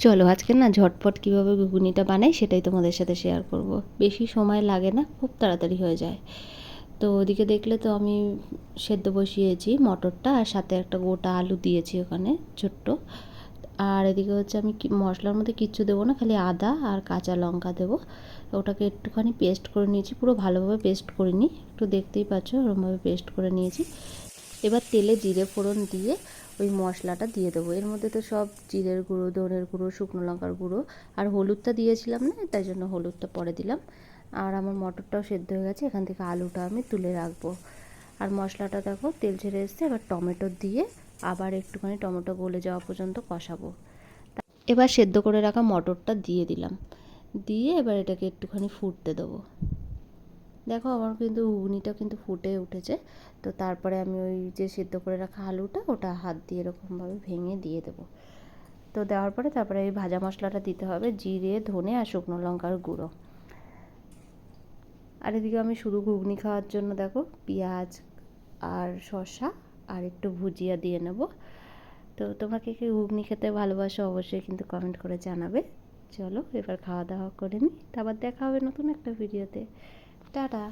চলো আজকে না ঝটপট কীভাবে ঘুগনিটা বানাই সেটাই তোমাদের সাথে শেয়ার করব। বেশি সময় লাগে না, খুব তাড়াতাড়ি হয়ে যায়। তো ওদিকে দেখলে তো আমি সেদ্ধ বসিয়েছি মটরটা, আর সাথে একটা গোটা আলু দিয়েছি ওখানে ছোট্ট। আর এদিকে হচ্ছে আমি মশলার মধ্যে কিচ্ছু দেবো না, খালি আদা আর কাঁচা লঙ্কা দেবো। ওটাকে একটুখানি পেস্ট করে নিয়েছি, পুরো ভালোভাবে পেস্ট করিনি, একটু দেখতেই পাচ্ছ ওরকমভাবে পেস্ট করে নিয়েছি। এবার তেলে জিরে ফোড়ন দিয়ে ওই মশলাটা দিয়ে দেবো। এর মধ্যে তো সব জিরের গুঁড়ো, ধনের গুঁড়ো, শুকনো লঙ্কার গুঁড়ো আর হলুদটা দিয়েছিলাম না, তাই জন্য হলুদটা পরে দিলাম। আর আমার মটরটাও সেদ্ধ হয়ে গেছে, এখান থেকে আলুটা আমি তুলে রাখবো। আর মশলাটা দেখো তেল ছেড়ে এসছে, এবার টমেটো দিয়ে আবার একটুখানি টমেটো গলে যাওয়া পর্যন্ত কষাবো। এবার সেদ্ধ করে রাখা মটরটা দিয়ে দিলাম, দিয়ে এবার এটাকে একটুখানি ফুটতে দেবো। দেখো আমার কিন্তু ঘুগনিটা কিন্তু ফুটে উঠেছে। তো তারপরে আমি ওই যে সেদ্ধ করে রাখা আলুটা ওটা হাত দিয়ে এরকমভাবে ভেঙে দিয়ে দেবো। তো দেওয়ার পরে তারপরে এই ভাজা মশলাটা দিতে হবে, জিরে, ধনে আর শুকনো লঙ্কার গুঁড়ো। আর এদিকে আমি শুধু ঘুগনি খাওয়ার জন্য দেখো পেঁয়াজ আর শসা আর একটু ভুজিয়া দিয়ে নেব। তো তোমরা কে কে ঘুগনি খেতে ভালোবাসো অবশ্যই কিন্তু কমেন্ট করে জানাবে। চলো এবার খাওয়া দাওয়া করে নিই, তারপর দেখা হবে নতুন একটা ভিডিওতে। টাটা।